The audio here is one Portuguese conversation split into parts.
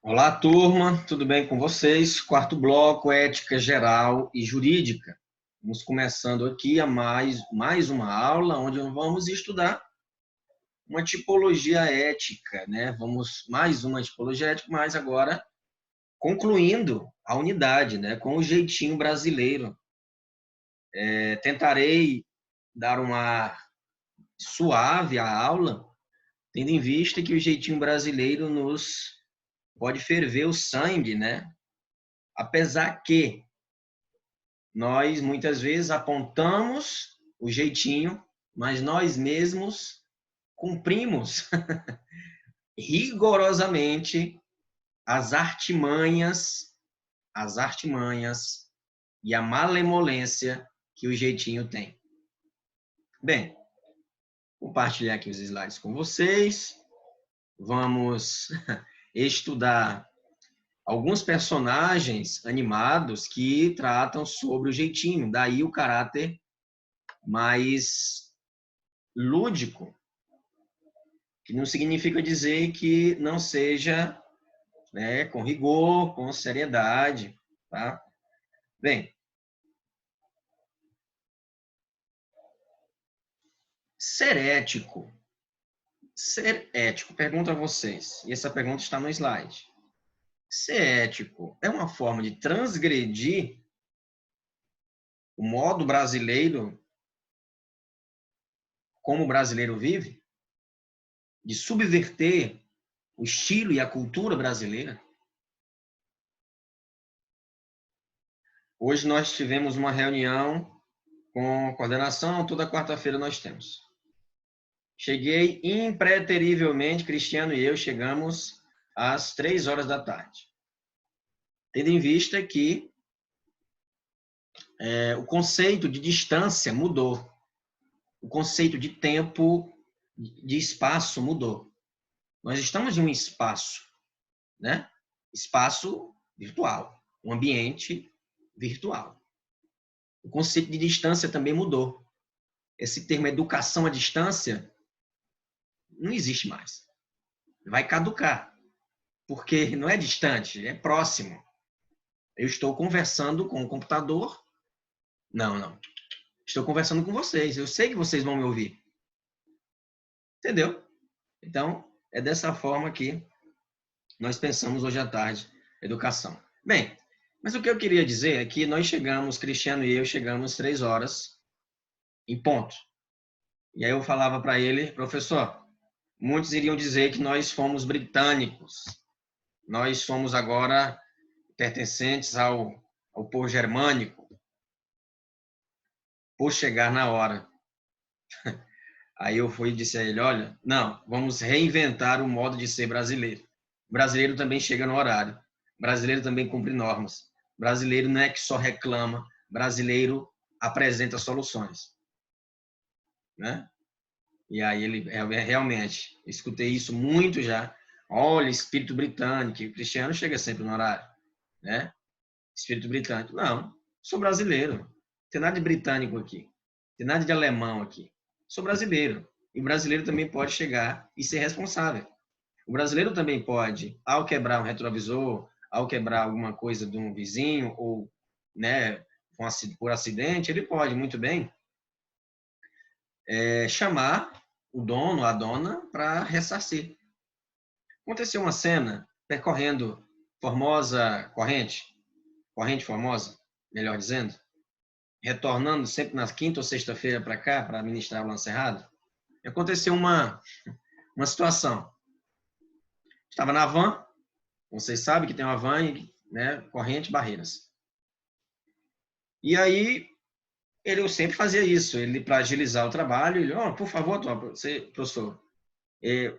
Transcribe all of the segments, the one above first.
Olá, turma, tudo bem com vocês? Quarto bloco, ética geral e jurídica. Vamos começando aqui a mais uma aula onde vamos estudar uma tipologia ética, né? Vamos mais uma tipologia ética, mas agora concluindo a unidade, né? Com o jeitinho brasileiro. Tentarei dar um ar suave à aula, tendo em vista que o jeitinho brasileiro nos pode ferver o sangue, né? Apesar que nós muitas vezes apontamos o jeitinho, mas nós mesmos cumprimos rigorosamente as artimanhas e a malemolência que o jeitinho tem. Bem, compartilhar aqui os slides com vocês. Vamos estudar alguns personagens animados que tratam sobre o jeitinho, daí o caráter mais lúdico, que não significa dizer que não seja, né, com rigor, com seriedade, tá? Bem, ser ético. Ser ético, pergunto a vocês, e essa pergunta está no slide. Ser ético é uma forma de transgredir o modo brasileiro, como o brasileiro vive? De subverter o estilo e a cultura brasileira? Hoje nós tivemos uma reunião com coordenação, toda quarta-feira nós temos. Cheguei impreterivelmente, Cristiano e eu chegamos às 3 horas da tarde. Tendo em vista que o conceito de distância mudou. O conceito de tempo, de espaço mudou. Nós estamos em um espaço, né? Espaço virtual, um ambiente virtual. O conceito de distância também mudou. Esse termo educação à distância não existe mais. Vai caducar, porque não é distante, é próximo. Eu estou conversando com o computador. Não. Estou conversando com vocês. Eu sei que vocês vão me ouvir. Entendeu? Então, é dessa forma que nós pensamos hoje à tarde educação. Bem, mas o que eu queria dizer é que nós chegamos, Cristiano e eu chegamos 3 horas em ponto. E aí eu falava para ele, professor, muitos iriam dizer que nós fomos britânicos. Nós somos agora pertencentes ao povo germânico, por chegar na hora. Aí eu fui e disse a ele, olha, não, vamos reinventar o modo de ser brasileiro. O brasileiro também chega no horário. O brasileiro também cumpre normas. O brasileiro não é que só reclama, o brasileiro apresenta soluções. Né? E aí ele realmente, escutei isso muito já. Olha, espírito britânico, o Cristiano chega sempre no horário. Né? Espírito britânico. Não, sou brasileiro. Não tem nada de britânico aqui. Não tem nada de alemão aqui. Sou brasileiro. E o brasileiro também pode chegar e ser responsável. O brasileiro também pode, ao quebrar um retrovisor, ao quebrar alguma coisa de um vizinho, ou né, por acidente, ele pode muito bem chamar o dono, a dona, para ressarcir. Aconteceu uma cena percorrendo corrente Formosa, melhor dizendo, retornando sempre na quinta ou sexta-feira para cá, para ministrar o Lance Errado, aconteceu uma situação. Estava na van, vocês sabem que tem uma van, né, corrente, barreiras. E aí, ele sempre fazia isso, ele para agilizar o trabalho, ele, por favor, professor,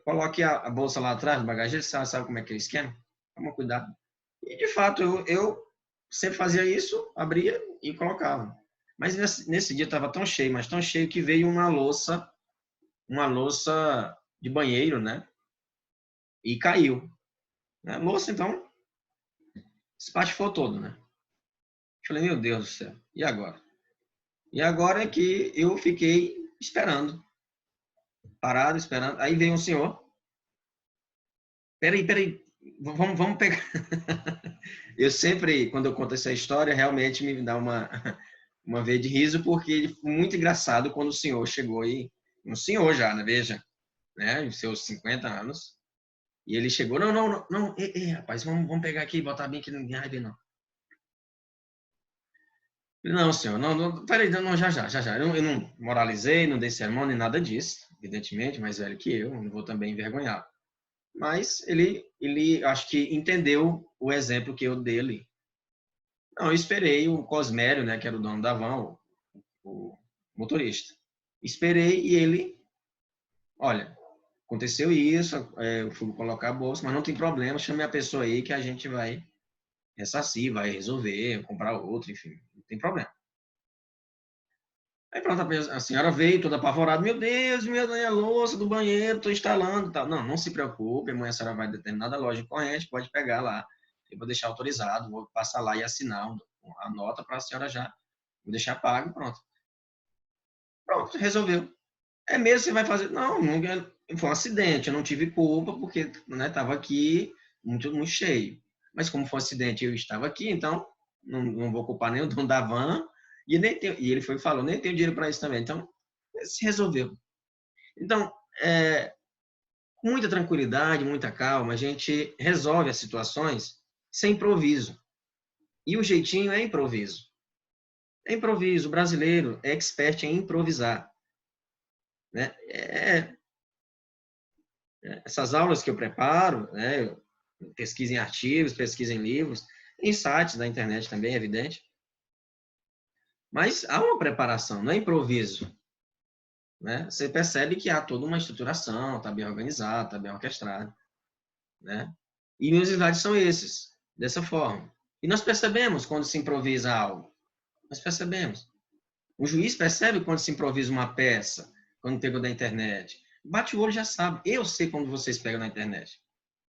coloque a bolsa lá atrás do bagageiro, sabe como é que é o esquema? Toma cuidado. E, de fato, eu sempre fazia isso, abria e colocava. Mas nesse dia estava tão cheio, mas tão cheio, que veio uma louça de banheiro, né? E caiu. A louça, então, espatifou todo, né? Falei, meu Deus do céu, e agora? E agora é que eu fiquei esperando, parado, esperando. Aí veio um senhor. Peraí, Vamos pegar. Eu sempre, quando eu conto essa história, realmente me dá uma veia de riso, porque foi muito engraçado quando o senhor chegou aí, um senhor já, né? Veja, né? Em seus 50 anos, e ele chegou, não, rapaz, vamos pegar aqui e botar bem que ninguém vai ver, não. Não, senhor, peraí, não, já. Eu não moralizei, não dei sermão, nem nada disso, evidentemente, mais velho que eu, não vou também envergonhar. Mas ele acho que entendeu o exemplo que eu dei ali. Não, eu esperei o Cosmério, né, que era o dono da van, o motorista. Esperei e ele, olha, aconteceu isso, eu fui colocar a bolsa, mas não tem problema, chame a pessoa aí que a gente vai ressarcir, vai resolver, comprar outro, enfim, não tem problema. Aí pronto, a senhora veio toda apavorada, meu Deus, minha louça do banheiro, estou instalando, tal. Não se preocupe, amanhã a senhora vai em determinada loja corrente, pode pegar lá, eu vou deixar autorizado, vou passar lá e assinar a nota para a senhora já, vou deixar pago, pronto. Pronto, resolveu. É mesmo, você vai fazer? Não, foi um acidente, eu não tive culpa, porque estava aqui muito cheio. Mas como foi um acidente, eu estava aqui, então não vou culpar nem o dono da van, e ele foi e falou, nem tenho dinheiro para isso também. Então, se resolveu. Então, com muita tranquilidade, muita calma, a gente resolve as situações sem improviso. E o jeitinho é improviso. É improviso. O brasileiro é expert em improvisar. Né? Essas aulas que eu preparo, né, pesquisa em artigos, pesquisa em livros, em sites da internet também, é evidente. Mas há uma preparação, não é improviso. Né? Você percebe que há toda uma estruturação, está bem organizado, está bem orquestrado. Né? E meus slides são esses, dessa forma. E nós percebemos quando se improvisa algo. Nós percebemos. O juiz percebe quando se improvisa uma peça, quando pegou da internet. Bate o olho já sabe. Eu sei quando vocês pegam na internet.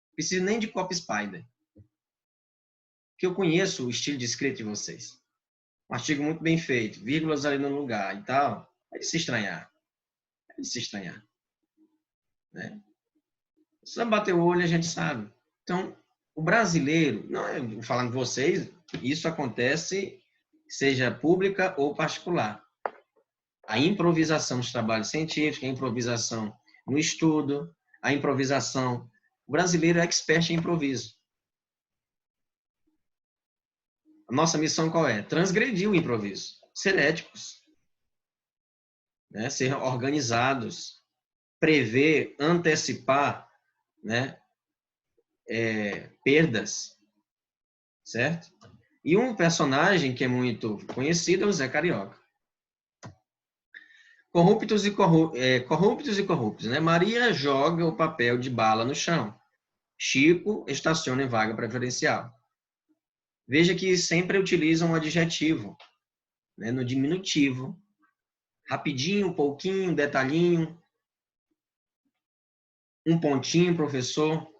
Não preciso nem de copy spider. Porque eu conheço o estilo de escrita de vocês. Um artigo muito bem feito, vírgulas ali no lugar e tal. É de se estranhar. É de se estranhar. Né? Só bater o olho a gente sabe. Então, o brasileiro, não, falando de vocês, isso acontece, seja pública ou particular. A improvisação dos trabalhos científicos, a improvisação no estudo, a improvisação. O brasileiro é expert em improviso. A nossa missão qual é? Transgredir o improviso. Ser éticos. Né? Ser organizados. Prever, antecipar, né? Perdas. Certo? E um personagem que é muito conhecido é o Zé Carioca. Corruptos e corruptos, né? Maria joga o papel de bala no chão. Chico estaciona em vaga preferencial. Veja que sempre utilizam um adjetivo, né? No diminutivo. Rapidinho, um pouquinho, detalhinho, um pontinho, professor,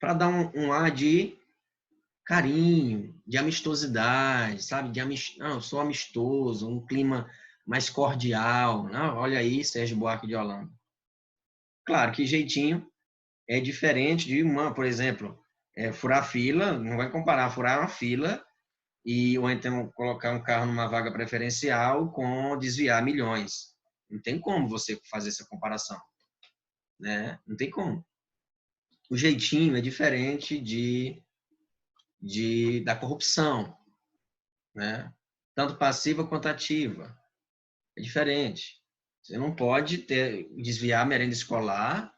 para dar um ar de carinho, de amistosidade, sabe? Não, eu sou amistoso, um clima mais cordial. Não, olha aí, Sérgio Buarque de Holanda. Claro que jeitinho é diferente de por exemplo, furar fila, não vai comparar furar uma fila ou então colocar um carro numa vaga preferencial com desviar milhões. Não tem como você fazer essa comparação, né? Não tem como. O jeitinho é diferente da corrupção, né? Tanto passiva quanto ativa. É diferente. Você não pode desviar a merenda escolar,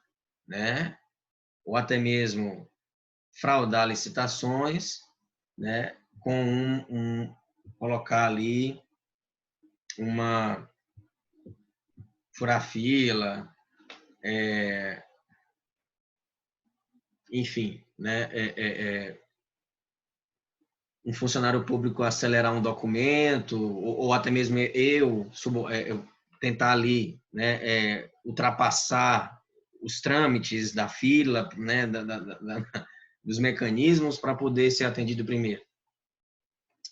né? Ou até mesmo fraudar licitações, né? Com colocar ali uma furar fila, enfim, né? Um funcionário público acelerar um documento, ou até mesmo eu tentar ali, né, ultrapassar os trâmites da fila, né, dos mecanismos para poder ser atendido primeiro.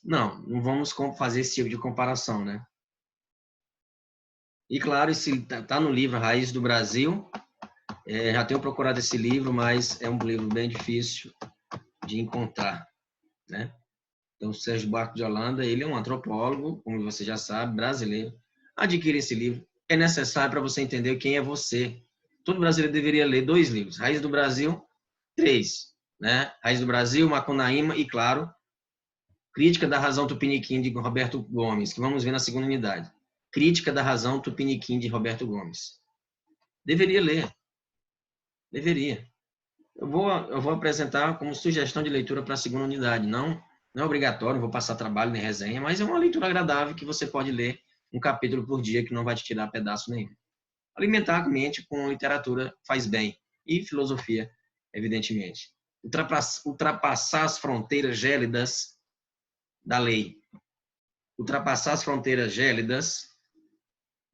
Não vamos fazer esse tipo de comparação, né? E claro, esse está no livro Raiz do Brasil. Já tenho procurado esse livro, mas é um livro bem difícil de encontrar, né? Então, Sérgio Buarque de Holanda, ele é um antropólogo, como você já sabe, brasileiro. Adquira esse livro. É necessário para você entender quem é você. Todo brasileiro deveria ler 2 livros. Raiz do Brasil, 3. Né? Raiz do Brasil, Macunaíma e, claro, Crítica da Razão Tupiniquim, de Roberto Gomes, que vamos ver na segunda unidade. Crítica da Razão Tupiniquim, de Roberto Gomes. Deveria ler. Deveria. Eu vou apresentar como sugestão de leitura para a segunda unidade. Não é obrigatório, não vou passar trabalho nem resenha, mas é uma leitura agradável que você pode ler um capítulo por dia que não vai te tirar pedaço nenhum. Alimentar a mente com literatura faz bem. E filosofia, evidentemente. Ultrapassar as fronteiras gélidas da lei. Ultrapassar as fronteiras gélidas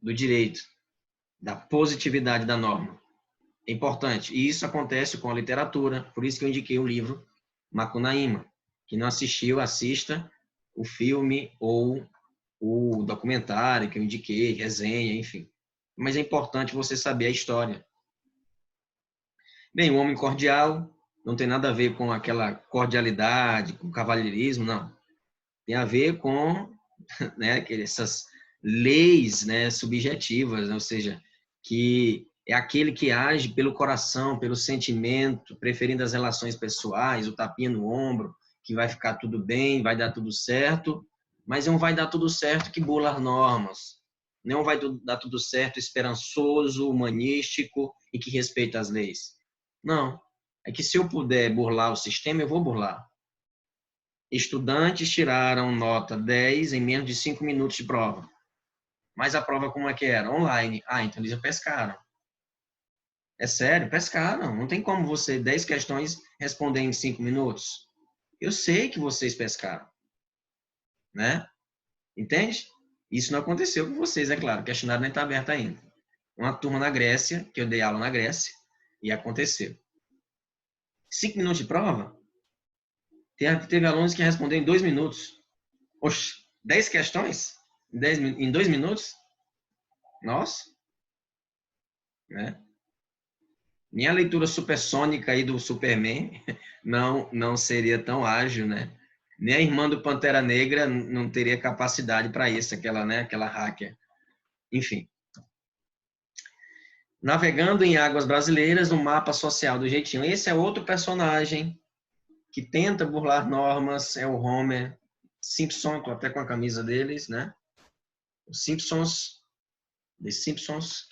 do direito, da positividade da norma. É importante. E isso acontece com a literatura, por isso que eu indiquei o livro Macunaíma. Quem não assistiu, assista o filme ou o documentário que eu indiquei, resenha, enfim. Mas é importante você saber a história. Bem, o homem cordial não tem nada a ver com aquela cordialidade, com cavalheirismo, não. Tem a ver com, né, essas leis, né, subjetivas, né, ou seja, que é aquele que age pelo coração, pelo sentimento, preferindo as relações pessoais, o tapinha no ombro, que vai ficar tudo bem, vai dar tudo certo, mas não vai dar tudo certo que burla as normas. Não vai dar tudo certo esperançoso, humanístico e que respeita as leis. Não. É que se eu puder burlar o sistema, eu vou burlar. Estudantes tiraram nota 10 em menos de 5 minutos de prova. Mas a prova como é que era? Online. Ah, então eles pescaram. É sério, pescaram. Não tem como você, 10 questões, responder em 5 minutos. Eu sei que vocês pescaram. Né? Entende? Isso não aconteceu com vocês, é claro. O questionário nem está aberto ainda. Uma turma na Grécia, que eu dei aula na Grécia, e aconteceu. 5 minutos de prova? Teve alunos que responderam em 2 minutos. Oxe, 10 questões? Em 2 minutos? Nossa. Né? Minha leitura supersônica aí do Superman não seria tão ágil, né? Nem a irmã do Pantera Negra não teria capacidade para isso, aquela hacker. Enfim. Navegando em águas brasileiras, no mapa social do jeitinho. Esse é outro personagem que tenta burlar normas, é o Homer Simpson, estou até com a camisa deles, né? Os Simpsons, The Simpsons.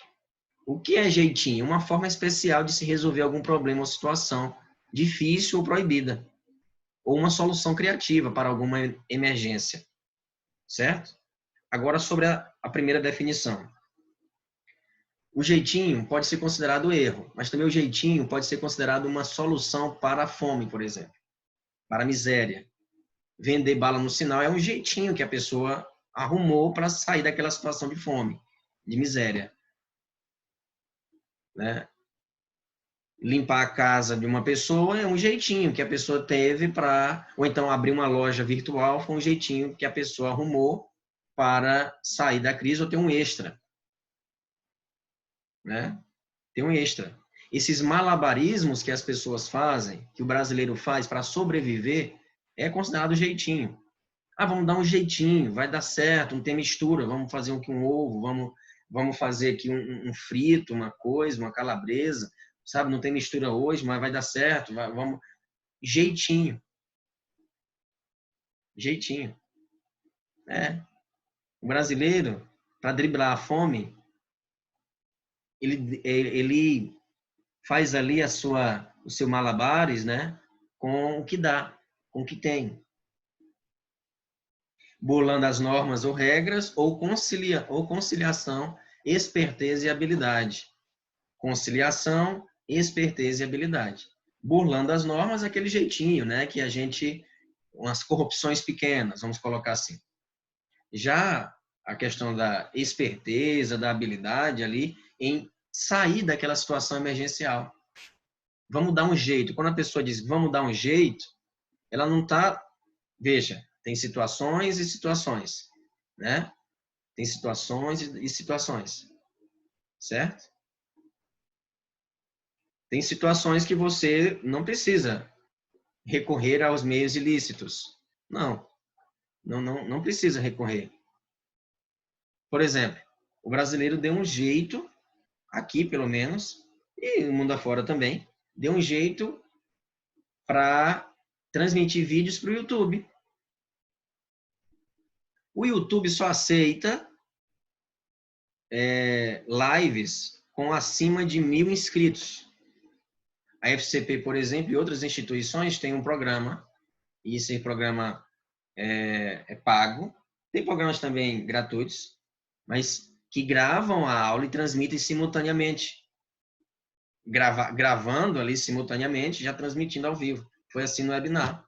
O que é jeitinho? Uma forma especial de se resolver algum problema ou situação difícil ou proibida, ou uma solução criativa para alguma emergência, certo? Agora sobre a primeira definição. O jeitinho pode ser considerado erro, mas também o jeitinho pode ser considerado uma solução para a fome, por exemplo, para a miséria. Vender bala no sinal é um jeitinho que a pessoa arrumou para sair daquela situação de fome, de miséria. Né? Limpar a casa de uma pessoa é um jeitinho que a pessoa teve para, ou então abrir uma loja virtual foi um jeitinho que a pessoa arrumou para sair da crise ou ter um extra. Né? Tem um extra. Esses malabarismos que as pessoas fazem, que o brasileiro faz para sobreviver, é considerado jeitinho. Ah, vamos dar um jeitinho, vai dar certo, não tem mistura, vamos fazer um ovo, vamos fazer aqui um frito, uma coisa, uma calabresa, sabe? Não tem mistura hoje, mas vai dar certo, vamos... Jeitinho. Jeitinho. É. O brasileiro, para driblar a fome, ele faz ali o seu malabares, né? Com o que dá, com o que tem. Burlando as normas ou regras, ou conciliação, esperteza e habilidade. Conciliação, esperteza e habilidade. Burlando as normas, aquele jeitinho, né? Que a gente... umas corrupções pequenas, vamos colocar assim. Já a questão da esperteza, da habilidade ali, em sair daquela situação emergencial. Vamos dar um jeito. Quando a pessoa diz vamos dar um jeito, ela não está... Veja, tem situações e situações, né? Tem situações e situações, certo? Tem situações que você não precisa recorrer aos meios ilícitos. Não precisa recorrer. Por exemplo, o brasileiro deu um jeito, aqui pelo menos, e no mundo afora também, deu um jeito para transmitir vídeos para o YouTube. O YouTube só aceita lives com acima de 1.000 inscritos. A FCP, por exemplo, e outras instituições têm um programa, e esse programa é pago. Tem programas também gratuitos, mas que gravam a aula e transmitem simultaneamente. Gravando ali simultaneamente, já transmitindo ao vivo. Foi assim no webinar.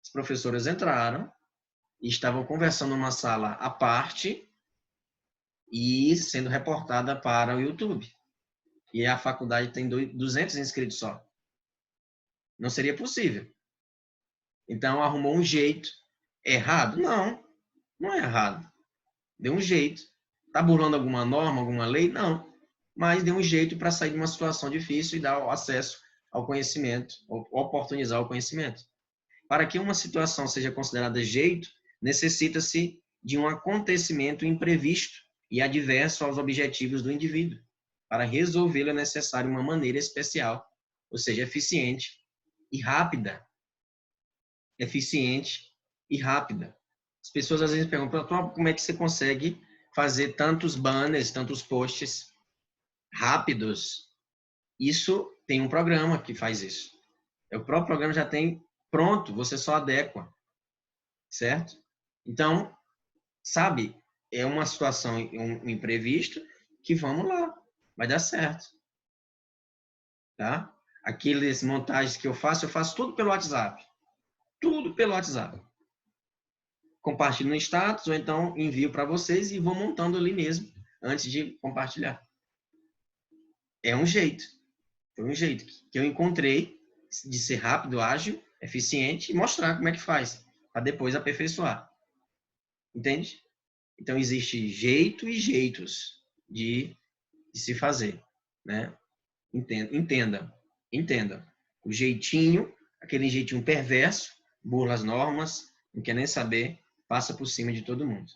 As professoras entraram e estavam conversando numa sala à parte e sendo reportada para o YouTube. E a faculdade tem 200 inscritos só. Não seria possível. Então, arrumou um jeito. Errado? Não é errado. Deu um jeito. Está burlando alguma norma, alguma lei? Não. Mas deu um jeito para sair de uma situação difícil e dar acesso ao conhecimento, oportunizar o conhecimento. Para que uma situação seja considerada jeito, necessita-se de um acontecimento imprevisto e adverso aos objetivos do indivíduo. Para resolvê-lo é necessário uma maneira especial, ou seja, eficiente e rápida. Eficiente e rápida. As pessoas às vezes perguntam, como é que você consegue fazer tantos banners, tantos posts rápidos? Isso tem um programa que faz isso. O próprio programa já tem pronto, você só adequa, certo? Então, sabe, é uma situação, um imprevisto, que vamos lá, vai dar certo. Tá? Aqueles montagens que eu faço tudo pelo WhatsApp. Tudo pelo WhatsApp. Compartilho no status, ou então envio para vocês e vou montando ali mesmo, antes de compartilhar. É um jeito. Foi um jeito que eu encontrei de ser rápido, ágil, eficiente e mostrar como é que faz, para depois aperfeiçoar. Entende? Então, existe jeito e jeitos de se fazer. Né? Entenda. O jeitinho, aquele jeitinho perverso, burla as normas, não quer nem saber, passa por cima de todo mundo.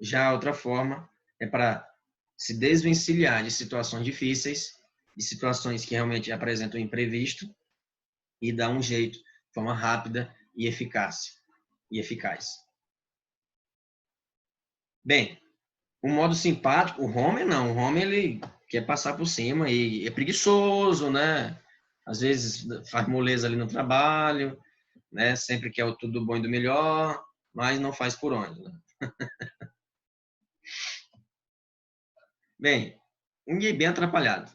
Já a outra forma é para se desvencilhar de situações difíceis, de situações que realmente apresentam imprevisto e dar um jeito, de forma rápida e eficaz. Bem, o modo simpático, o Homer não. O Homer, ele quer passar por cima e é preguiçoso, né? Às vezes faz moleza ali no trabalho, né? Sempre quer o tudo bom e do melhor, mas não faz por onde, né? Bem, um gay bem atrapalhado.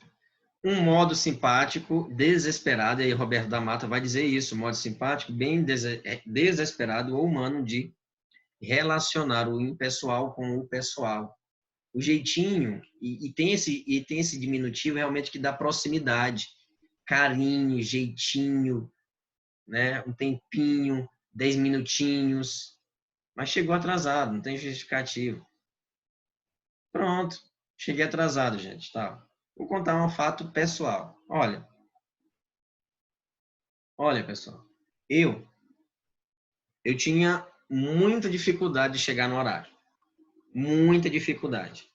Um modo simpático, desesperado, e aí Roberto da Mata vai dizer isso, modo simpático, bem desesperado ou humano de relacionar o impessoal com o pessoal. O jeitinho, e tem esse diminutivo realmente que dá proximidade, carinho, jeitinho, né? Um tempinho, 10 minutinhos, mas chegou atrasado, não tem justificativo. Pronto, cheguei atrasado, gente. Tá. Vou contar um fato pessoal. Olha, pessoal, eu tinha muita dificuldade de chegar no horário. Muita dificuldade.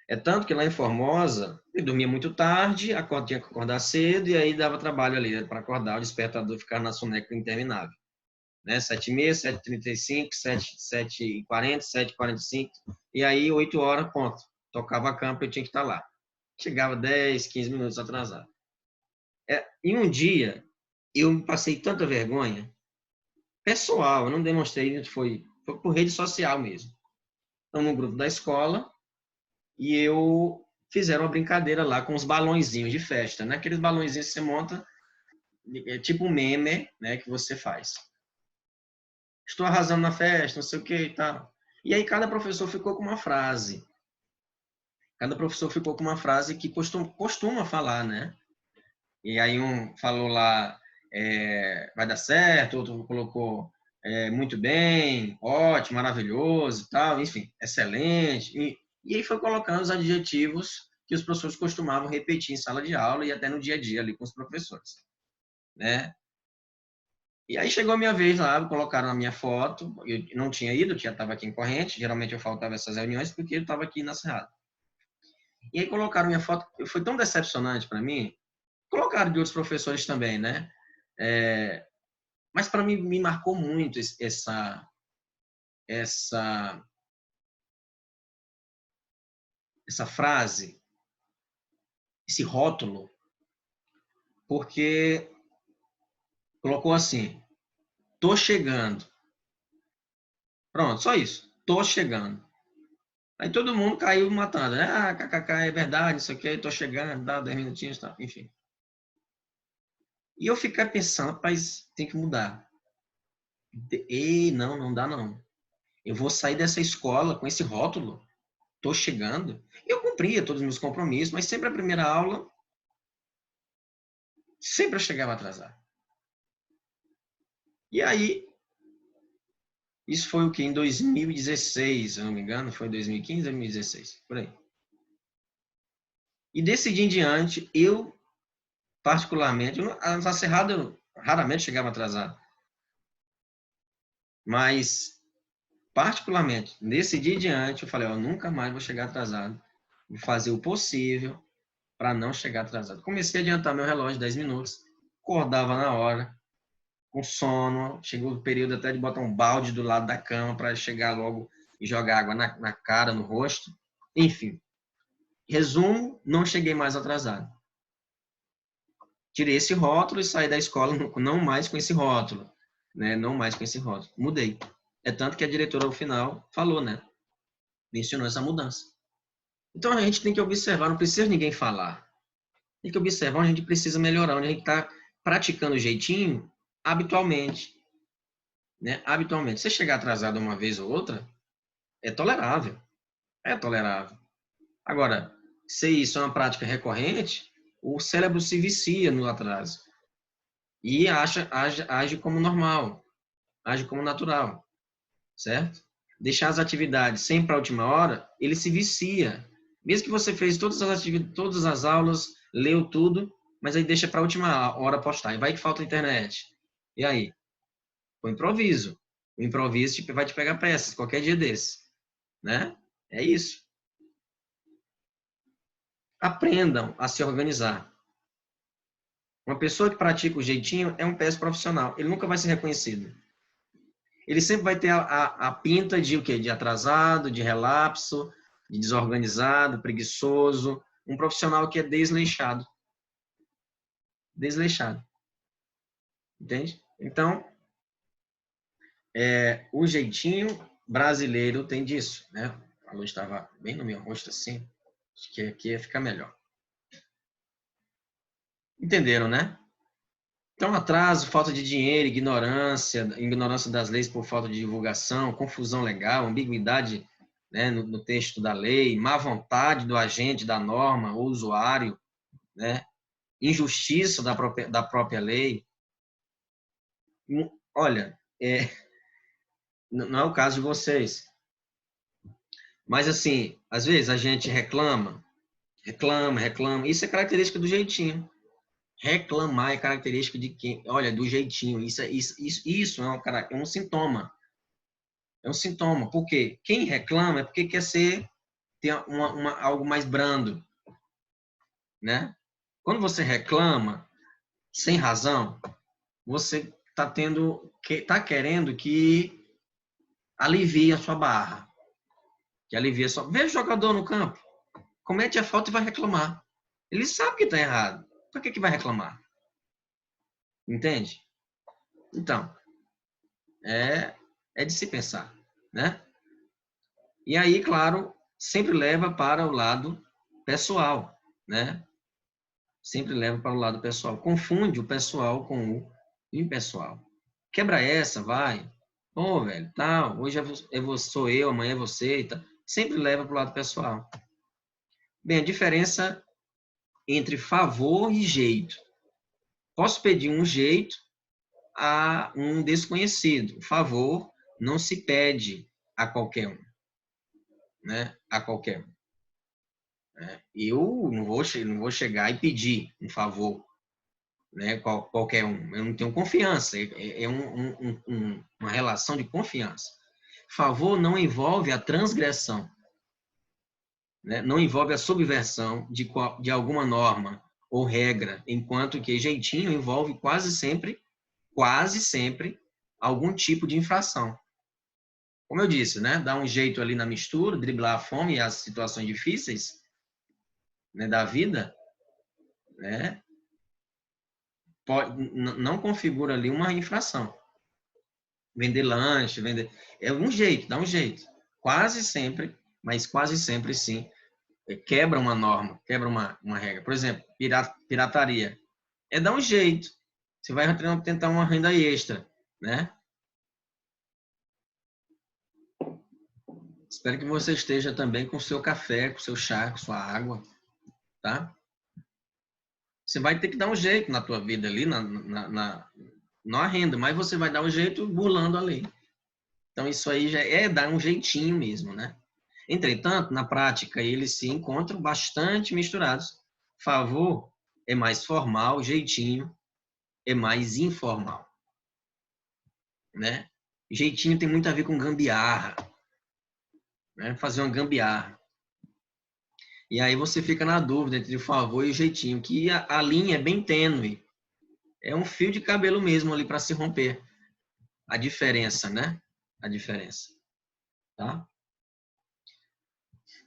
É tanto que lá em Formosa, eu dormia muito tarde, tinha que acordar cedo, e aí dava trabalho ali para acordar, o despertador ficar na soneca interminável. Né? 7h30, 7h35, 7h40, 7h45, e aí 8 horas, ponto. Tocava a campo e eu tinha que estar lá. Chegava 10, 15 minutos atrasado. Em um dia, eu passei tanta vergonha, pessoal, eu não demonstrei, foi por rede social mesmo. Então, no grupo da escola, e eu fizeram uma brincadeira lá com os balõezinhos de festa, né? Aqueles balõezinhos que você monta, tipo um meme, né? Que você faz. Estou arrasando na festa, não sei o que e tal. E aí cada professor ficou com uma frase. Cada professor ficou com uma frase que costuma falar, né? E aí um falou lá, vai dar certo, outro colocou muito bem, ótimo, maravilhoso e tal, enfim, excelente. E aí foi colocando os adjetivos que os professores costumavam repetir em sala de aula e até no dia a dia ali com os professores, né? E aí chegou a minha vez lá, colocaram a minha foto, eu não tinha ido, eu já estava aqui em Corrente, geralmente eu faltava essas reuniões porque eu estava aqui na Cerrado. E aí colocaram minha foto, foi tão decepcionante para mim, colocaram de outros professores também, né? Mas para mim me marcou muito essa, essa frase, esse rótulo, porque colocou assim, tô chegando. Pronto, só isso, tô chegando. Aí todo mundo caiu matando, né? Ah, kkk, é verdade, isso aqui, tô chegando, dá 10 minutinhos, tá, enfim. E eu fiquei pensando, rapaz, tem que mudar. E não, não dá não. Eu vou sair dessa escola com esse rótulo, tô chegando. Eu cumpria todos os meus compromissos, mas sempre a primeira aula, sempre eu chegava atrasado. E aí, isso foi o que? Em 2016, se eu não me engano, foi 2015, 2016, por aí. E desse dia em diante, eu, particularmente, na Cerrado eu raramente chegava atrasado, mas, particularmente, nesse dia em diante, eu falei, eu nunca mais vou chegar atrasado, vou fazer o possível para não chegar atrasado. Comecei a adiantar meu relógio 10 minutos, acordava na hora, com sono, chegou o período até de botar um balde do lado da cama para chegar logo e jogar água na cara, no rosto. Enfim, resumo, não cheguei mais atrasado. Tirei esse rótulo e saí da escola não mais com esse rótulo, né? Não mais com esse rótulo. Mudei. É tanto que a diretora, ao final, falou, né? Mencionou essa mudança. Então, a gente tem que observar, não precisa ninguém falar. Tem que observar onde a gente precisa melhorar, onde a gente está praticando o jeitinho habitualmente, né? Habitualmente. Se chegar atrasado uma vez ou outra, é tolerável. É tolerável. Agora, se isso é uma prática recorrente, o cérebro se vicia no atraso e age como normal, age como natural, certo? Deixar as atividades sempre para a última hora, ele se vicia. Mesmo que você fez todas as atividades, todas as aulas, leu tudo, mas aí deixa para a última hora postar. E vai que falta internet. E aí? O improviso. O improviso vai te pegar peças, qualquer dia desse, né? É isso. Aprendam a se organizar. Uma pessoa que pratica o jeitinho é um péssimo profissional. Ele nunca vai ser reconhecido. Ele sempre vai ter a pinta de o quê? De atrasado, de relapso, de desorganizado, preguiçoso. Um profissional que é desleixado. Desleixado. Entende? Então, o jeitinho brasileiro tem disso, né? A luz estava bem no meu rosto assim. Acho que aqui ia ficar melhor. Entenderam, né? Então, atraso, falta de dinheiro, ignorância das leis por falta de divulgação, confusão legal, ambiguidade, né, no texto da lei, má vontade do agente da norma ou usuário, né, injustiça da própria lei. Olha, não é o caso de vocês, mas assim, às vezes a gente reclama, reclama. Isso é característica do jeitinho. Reclamar é característica de quem? Olha, do jeitinho. Isso é um sintoma. É um sintoma. Por quê? Quem reclama é porque quer ter algo mais brando, né? Quando você reclama sem razão, você tá querendo que alivie a sua barra, que alivie a sua. Veja o jogador no campo, comete a falta e vai reclamar. Ele sabe que está errado. Por que vai reclamar? Entende? Então, é de se pensar, né? E aí, claro, sempre leva para o lado pessoal, né? Sempre leva para o lado pessoal. Confunde o pessoal com o impessoal. Quebra essa, vai. Ô, velho, tal, hoje sou eu, amanhã é você e tal. Sempre leva para o lado pessoal. Bem, a diferença entre favor e jeito. Posso pedir um jeito a um desconhecido. Favor não se pede a qualquer um, né? A qualquer um. Eu não vou chegar e pedir um favor, né? Qualquer um. Eu não tenho confiança. É uma relação de confiança. Favor não envolve a transgressão, né? Não envolve a subversão de alguma norma ou regra, enquanto que jeitinho envolve quase sempre, algum tipo de infração. Como eu disse, né? Dar um jeito ali na mistura, driblar a fome e as situações difíceis, né, da vida, né? Não configura ali uma infração. Vender lanche, vender... É um jeito, dá um jeito. Quase sempre, mas quase sempre sim, quebra uma norma, quebra uma regra. Por exemplo, pirataria. É dar um jeito. Você vai tentar uma renda extra, né? Espero que você esteja também com o seu café, com o seu chá, com sua água, tá? Você vai ter que dar um jeito na tua vida ali, na renda, mas você vai dar um jeito burlando a lei. Então, isso aí já é dar um jeitinho mesmo, né? Entretanto, na prática, eles se encontram bastante misturados. Favor é mais formal, jeitinho é mais informal, né? Jeitinho tem muito a ver com gambiarra, né? Fazer uma gambiarra. E aí você fica na dúvida entre o favor e o jeitinho, que a linha é bem tênue. É um fio de cabelo mesmo ali para se romper. A diferença, né? A diferença, tá?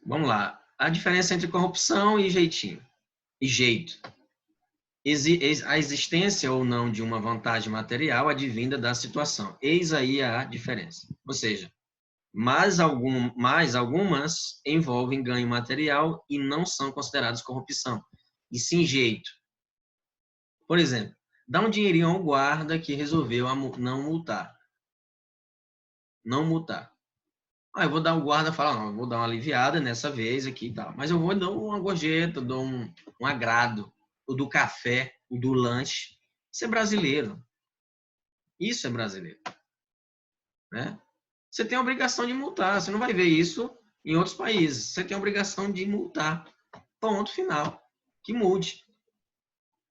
Vamos lá. A diferença entre corrupção e jeitinho. E jeito. A existência ou não de uma vantagem material advinda da situação. Eis aí a diferença. Ou seja, mais algumas envolvem ganho material e não são consideradas corrupção, e sim jeito. Por exemplo, dá um dinheirinho ao guarda que resolveu não multar. Não multar. Eu vou dar o guarda falar, não, eu vou dar uma aliviada nessa vez aqui e tal. Mas eu vou dar uma gorjeta, dou um agrado. O do café, o do lanche. Isso é brasileiro. Isso é brasileiro, né? Você tem a obrigação de multar. Você não vai ver isso em outros países. Você tem a obrigação de multar. Ponto final. Que mude.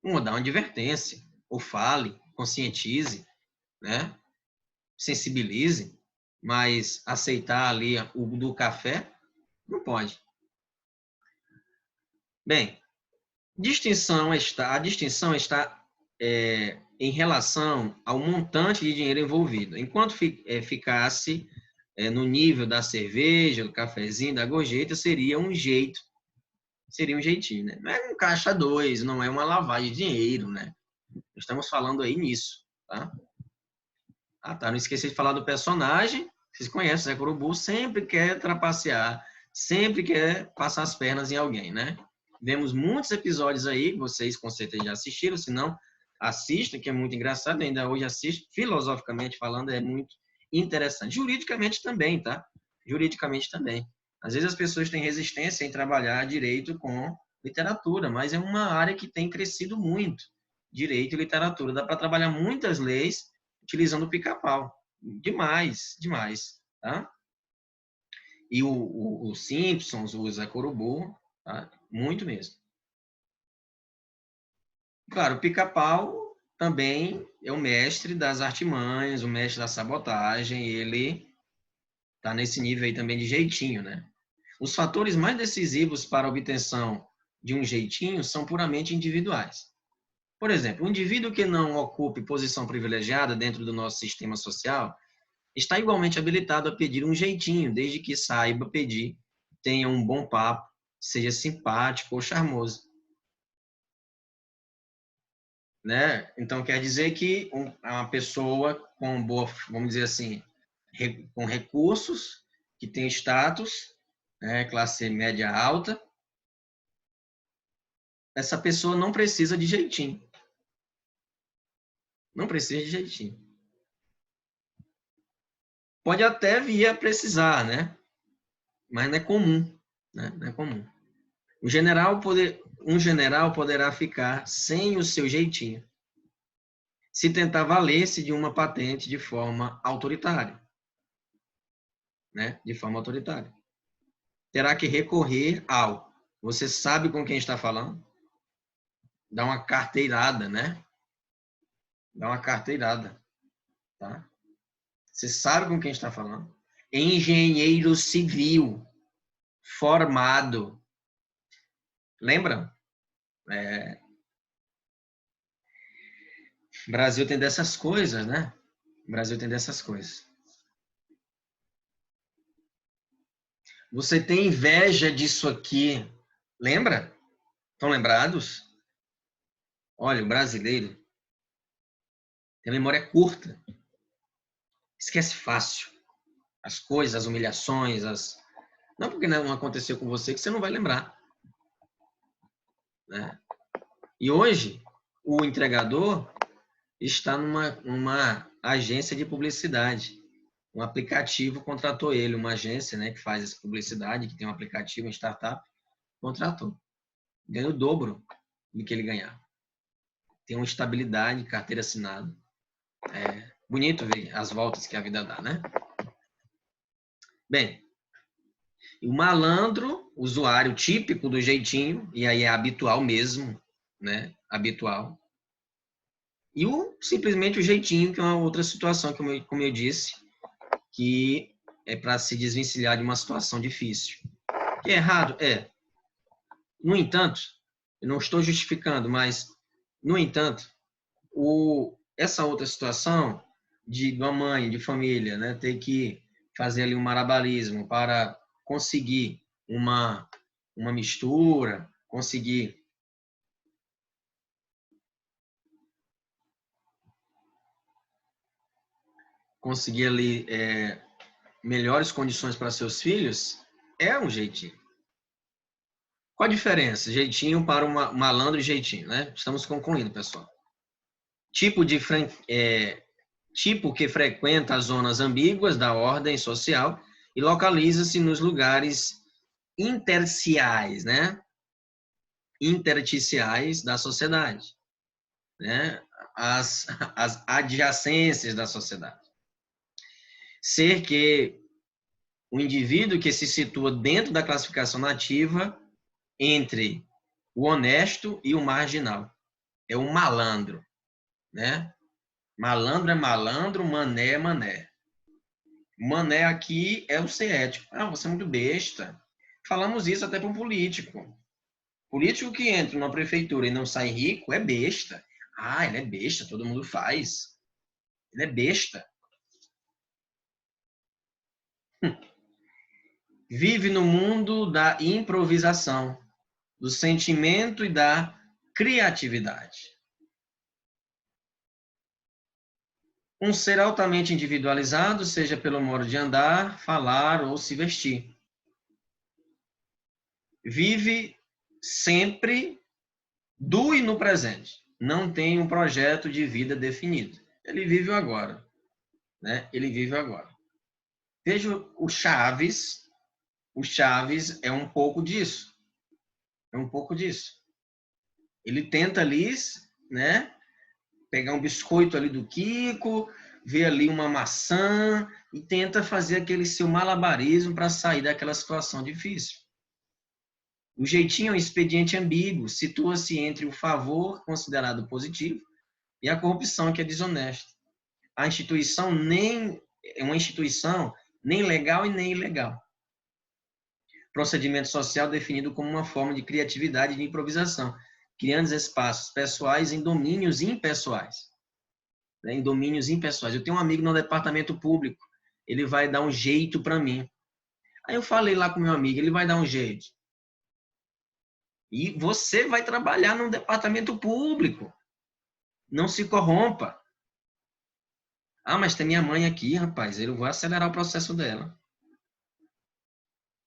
Ou dá uma advertência. Ou fale, conscientize, né? Sensibilize. Mas aceitar ali o do café, não pode. Bem, a distinção está em relação ao montante de dinheiro envolvido. Enquanto ficasse no nível da cerveja, do cafezinho, da gorjeta, seria um jeitinho, né? Não é um caixa 2, não é uma lavagem de dinheiro, né? Estamos falando aí nisso, tá? Tá, não esqueci de falar do personagem. Vocês conhecem, Zé Curubu sempre quer trapacear, sempre quer passar as pernas em alguém, né? Vemos muitos episódios aí, vocês com certeza já assistiram, se não, assistam, que é muito engraçado, ainda hoje assisto, filosoficamente falando, é muito interessante. Juridicamente também, tá? Juridicamente também. Às vezes as pessoas têm resistência em trabalhar direito com literatura, mas é uma área que tem crescido muito, direito e literatura. Dá para trabalhar muitas leis utilizando o pica-pau. Demais, demais, tá? E o Simpsons, o Zé Curubu, tá? Muito mesmo. Claro, o pica-pau também é o mestre das artimanhas, o mestre da sabotagem, ele tá nesse nível aí também de jeitinho, né? Os fatores mais decisivos para a obtenção de um jeitinho são puramente individuais. Por exemplo, um indivíduo que não ocupe posição privilegiada dentro do nosso sistema social está igualmente habilitado a pedir um jeitinho, desde que saiba pedir, tenha um bom papo, seja simpático ou charmoso, né? Então quer dizer que uma pessoa com boa, vamos dizer assim, com recursos, que tem status, né, classe média alta, essa pessoa não precisa de jeitinho. Não precisa de jeitinho. Pode até vir a precisar, né? Mas não é comum, né? Não é comum. Um general poderá ficar sem o seu jeitinho se tentar valer-se de uma patente de forma autoritária, né? De forma autoritária. Terá que recorrer ao. Você sabe com quem está falando? Dá uma carteirada, né? Dá uma carteirada, tá? Você sabe com quem está falando? Engenheiro civil, formado. Lembra? O Brasil tem dessas coisas, né? O Brasil tem dessas coisas. Você tem inveja disso aqui. Lembra? Estão lembrados? Olha, o brasileiro tem memória curta. Esquece fácil. As coisas, as humilhações, as... Não porque não aconteceu com você que você não vai lembrar. Né? E hoje, o entregador está numa agência de publicidade. Um aplicativo contratou ele, uma agência, né, que faz essa publicidade, que tem um aplicativo, uma startup, contratou. Ganha o dobro do que ele ganhava. Tem uma estabilidade, carteira assinada. É bonito ver as voltas que a vida dá, né? Bem, o malandro, usuário típico do jeitinho, e aí é habitual mesmo, né? Habitual. E simplesmente o jeitinho, que é uma outra situação, como eu disse, que é para se desvencilhar de uma situação difícil. Que é errado? É. No entanto, eu não estou justificando, mas, no entanto, essa outra situação de uma mãe de família, né, ter que fazer ali um malabarismo para conseguir uma mistura, conseguir ali melhores condições para seus filhos, é um jeitinho. Qual a diferença? Jeitinho para uma malandro e jeitinho, né? Estamos concluindo, pessoal. Tipo que frequenta as zonas ambíguas da ordem social e localiza-se nos lugares interciais, né? Intersticiais da sociedade, né? As adjacências da sociedade. Ser que o indivíduo que se situa dentro da classificação nativa entre o honesto e o marginal. É o malandro, né? Malandro é malandro, mané é mané. Mané aqui é o ser ético. Ah, você é muito besta. Falamos isso até para um político. Político que entra numa prefeitura e não sai rico é besta. Ah, ele é besta, todo mundo faz. Ele é besta. Vive no mundo da improvisação, do sentimento e da criatividade. Um ser altamente individualizado, seja pelo modo de andar, falar ou se vestir. Vive sempre do e no presente. Não tem um projeto de vida definido. Ele vive o agora, né? Ele vive o agora. Veja o Chaves. O Chaves é um pouco disso. É um pouco disso. Ele tenta ali, né? Pegar um biscoito ali do Kiko, ver ali uma maçã e tenta fazer aquele seu malabarismo para sair daquela situação difícil. O jeitinho é um expediente ambíguo, situa-se entre o favor considerado positivo e a corrupção que é desonesta. A instituição nem é uma instituição nem legal e nem ilegal. Procedimento social definido como uma forma de criatividade e de improvisação, criando espaços pessoais em domínios impessoais. Em domínios impessoais. Eu tenho um amigo no departamento público, ele vai dar um jeito para mim. Aí eu falei lá com meu amigo, ele vai dar um jeito. E você vai trabalhar no departamento público. Não se corrompa. Ah, mas tem minha mãe aqui, rapaz, eu vou acelerar o processo dela.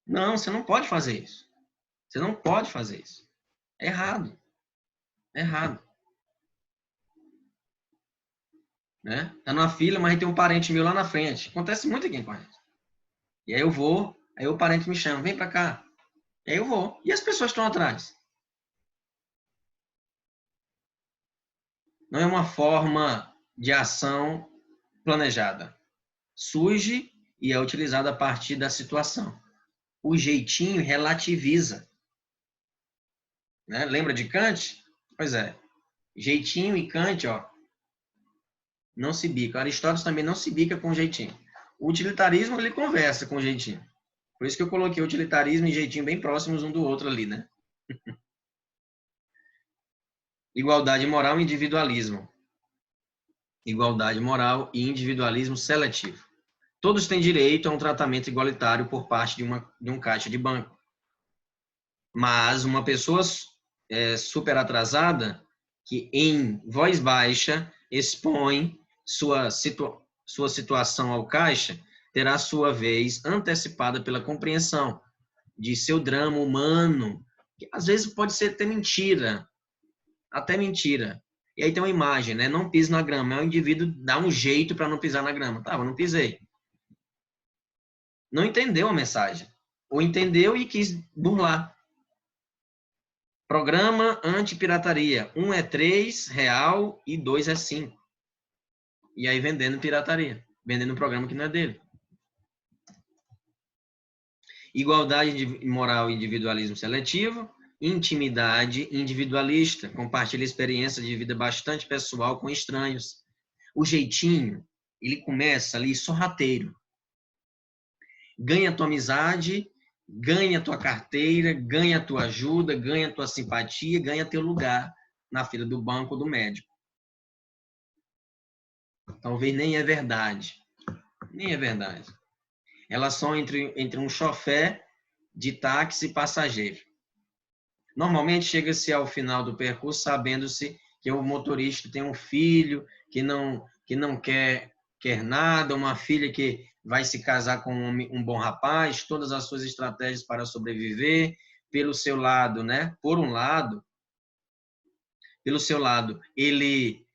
Não, você não pode fazer isso. Você não pode fazer isso. É errado. É errado. Né? Tá numa fila, mas tem um parente meu lá na frente. Acontece muito aqui com a gente. E aí eu vou, aí o parente me chama, vem para cá. E aí eu vou. E as pessoas estão atrás? Não é uma forma de ação planejada. Surge e é utilizada a partir da situação. O jeitinho relativiza. Né? Lembra de Kant? Pois é. Jeitinho e Kant, ó, Não se bica. Aristóteles também não se bica com jeitinho. O utilitarismo, ele conversa com jeitinho. Por isso que eu coloquei utilitarismo e jeitinho bem próximos um do outro ali, né? Igualdade moral e individualismo. Igualdade moral e individualismo seletivo. Todos têm direito a um tratamento igualitário por parte de um caixa de banco. Mas uma pessoa super atrasada, que em voz baixa expõe sua situação ao caixa, terá sua vez antecipada pela compreensão de seu drama humano, que às vezes pode ser até mentira. E aí tem uma imagem, né? Não pise na grama. É o indivíduo dá um jeito para não pisar na grama. Tá, eu não pisei. Não entendeu a mensagem. Ou entendeu e quis burlar. Programa anti-pirataria. 1 é R$3 e 2 é 5. E aí vendendo pirataria. Vendendo um programa que não é dele. Igualdade moral e individualismo seletivo. Intimidade individualista. Compartilha experiência de vida bastante pessoal com estranhos. O jeitinho, ele começa ali sorrateiro. Ganha a tua amizade, ganha a tua carteira, ganha a tua ajuda, ganha a tua simpatia, ganha teu lugar na fila do banco ou do médico. Talvez nem é verdade. Nem é verdade. Elas são entre um chofé de táxi e passageiro. Normalmente chega-se ao final do percurso sabendo-se que o motorista tem um filho que não quer nada, uma filha que vai se casar com um bom rapaz, todas as suas estratégias para sobreviver, pelo seu lado, né? Por um lado, pelo seu lado, ele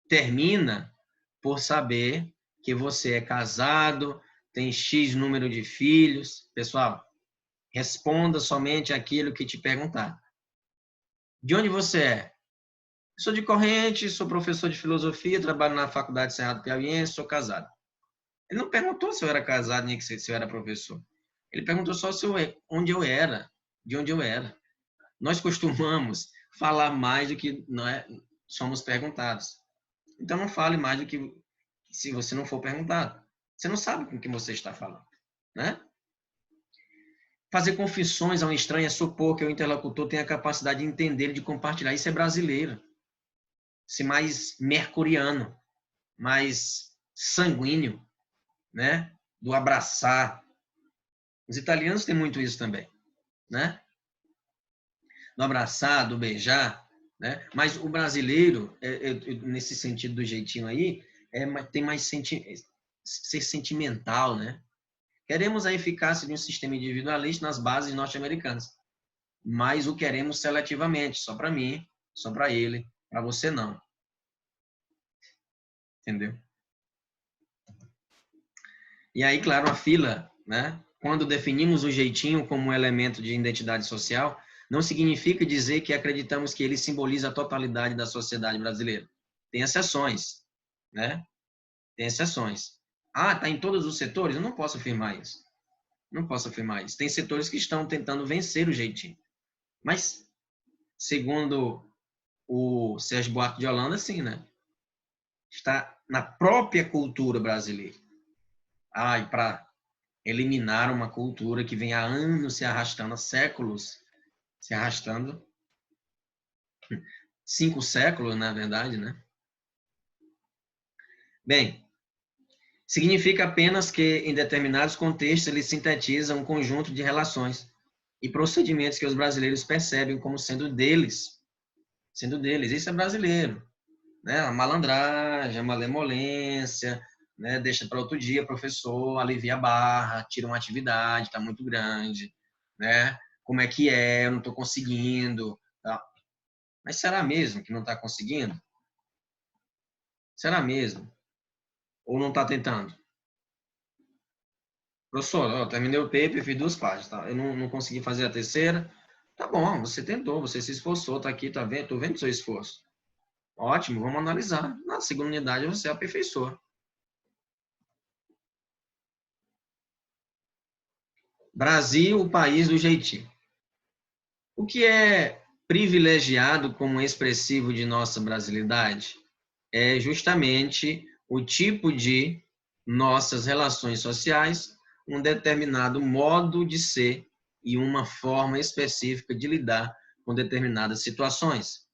termina por saber que você é casado, tem X número de filhos. Pessoal, responda somente aquilo que te perguntar. De onde você é? Sou de Corrente, sou professor de filosofia, trabalho na Faculdade Cerrado Piauiense, sou casado. Ele não perguntou se eu era casado nem se eu era professor. Ele perguntou só onde eu era, de onde eu era. Nós costumamos falar mais do que somos perguntados. Então não fale mais do que se você não for perguntado. Você não sabe com quem você está falando, né? Fazer confissões a um estranho é supor que o interlocutor tem a capacidade de entender e de compartilhar. Isso é brasileiro. Ser mais mercuriano, mais sanguíneo, né? Do abraçar. Os italianos têm muito isso também, né? Do abraçar, do beijar, né? Mas o brasileiro, nesse sentido do jeitinho aí, tem mais ser sentimental, né? Queremos a eficácia de um sistema individualista nas bases norte-americanas, mas o queremos seletivamente, só para mim, só para ele, para você não. Entendeu? E aí, claro, a fila, né? Quando definimos o jeitinho como um elemento de identidade social, não significa dizer que acreditamos que ele simboliza a totalidade da sociedade brasileira. Tem exceções, né? Tem exceções. Ah, está em todos os setores? Eu não posso afirmar isso. Não posso afirmar isso. Tem setores que estão tentando vencer o jeitinho. Mas, segundo o Sérgio Buarque de Holanda, sim, né? Está na própria cultura brasileira. Ah, e para eliminar uma cultura que vem há anos se arrastando, há séculos se arrastando, 5 séculos, na verdade, né? Bem, significa apenas que, em determinados contextos, ele sintetiza um conjunto de relações e procedimentos que os brasileiros percebem como sendo deles. Sendo deles. Isso é brasileiro. Né? A malandragem, a malemolência, né? Deixa para outro dia, professor, alivia a barra, tira uma atividade, está muito grande, né? Como é que é? Eu não estou conseguindo. Tá? Mas será mesmo que não está conseguindo? Será mesmo? Ou não está tentando? Professor, eu terminei o paper, fiz 2 páginas, tá? Eu não consegui fazer a terceira. Tá bom, você tentou, você se esforçou, tá aqui, tá vendo? Estou vendo o seu esforço. Ótimo, vamos analisar. Na segunda unidade você aperfeiçoa. Brasil, o país do jeitinho. O que é privilegiado como expressivo de nossa brasilidade? é justamente o tipo de nossas relações sociais, um determinado modo de ser e uma forma específica de lidar com determinadas situações.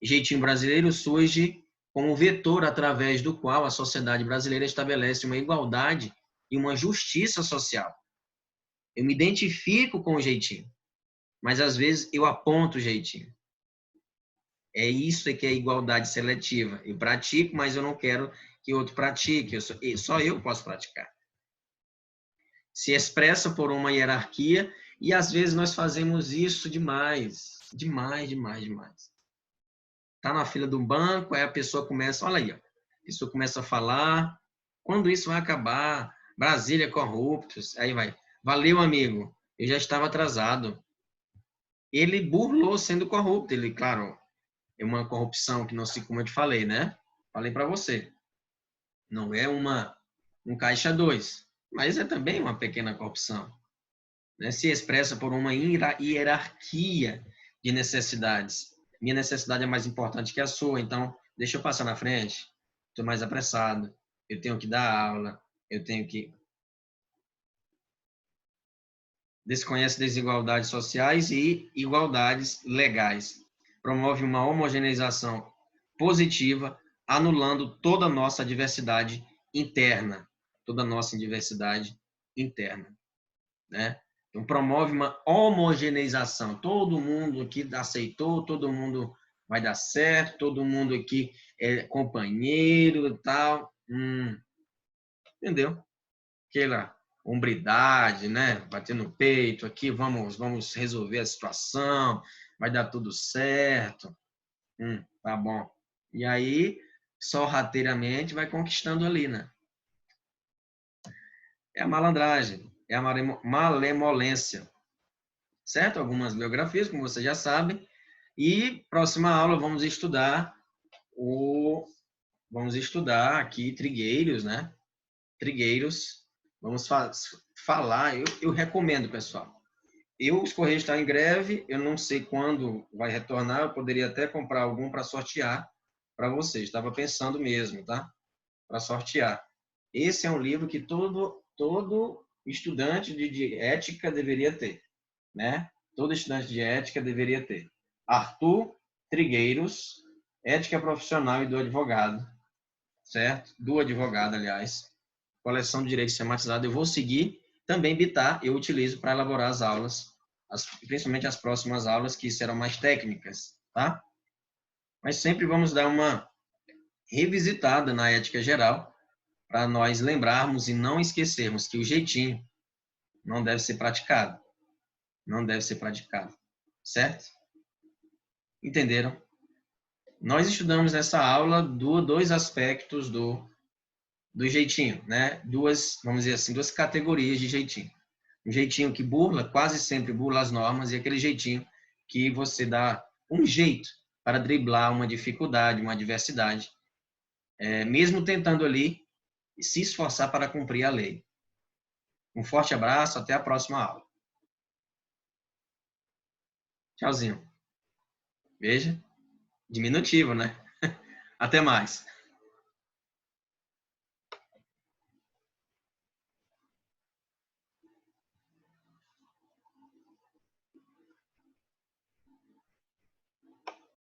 Jeitinho brasileiro surge como vetor através do qual a sociedade brasileira estabelece uma igualdade e uma justiça social. Eu me identifico com o jeitinho, mas às vezes eu aponto o jeitinho. É isso que é igualdade seletiva. Eu pratico, mas eu não quero que outro pratique. Só eu posso praticar. Se expressa por uma hierarquia e às vezes nós fazemos isso demais. Demais, demais, demais. Tá na fila do banco, aí a pessoa começa, olha aí, ó, a pessoa começa a falar, quando isso vai acabar? Brasília corruptos, aí vai. Valeu, amigo, eu já estava atrasado. Ele burlou sendo corrupto, ele, claro, é uma corrupção que não se, como eu te falei, né? Falei para você, não é um caixa 2, mas é também uma pequena corrupção, né? Se expressa por uma hierarquia de necessidades. Minha necessidade é mais importante que a sua, então deixa eu passar na frente. Estou mais apressado. Eu tenho que dar aula. Eu tenho que desconhece desigualdades sociais e igualdades legais. Promove uma homogeneização positiva, anulando toda a nossa diversidade interna, toda a nossa diversidade interna, né? Então, promove uma homogeneização. Todo mundo aqui aceitou, todo mundo vai dar certo, todo mundo aqui é companheiro e tal. Entendeu? Aquela hombridade, né? Bater no peito aqui, vamos resolver a situação, vai dar tudo certo. Tá bom. E aí, sorrateiramente, vai conquistando ali, né? É a malandragem, é a malemolência, certo? Algumas biografias, como você já sabe. E próxima aula vamos estudar aqui trigueiros, né? Trigueiros. Vamos falar. Eu recomendo, pessoal. Os Correios estão em greve. Eu não sei quando vai retornar. Eu poderia até comprar algum para sortear para vocês. Estava pensando mesmo, tá? Para sortear. Esse é um livro que todo estudante de ética deveria ter, né? Todo estudante de ética deveria ter. Arthur Trigueiros, Ética Profissional e do Advogado, certo? Do advogado, aliás. Coleção de Direito Sistematizado. Eu vou seguir. Também Bitar eu utilizo para elaborar as aulas, principalmente as próximas aulas que serão mais técnicas, tá? Mas sempre vamos dar uma revisitada na ética geral para nós lembrarmos e não esquecermos que o jeitinho não deve ser praticado. Não deve ser praticado. Certo? Entenderam? Nós estudamos nessa aula dois aspectos do jeitinho, né? Vamos dizer assim, duas categorias de jeitinho. Um jeitinho que burla, quase sempre burla as normas, e aquele jeitinho que você dá um jeito para driblar uma dificuldade, uma adversidade, mesmo tentando ali se esforçar para cumprir a lei. Um forte abraço, até a próxima aula. Tchauzinho. Veja, diminutivo, né? Até mais.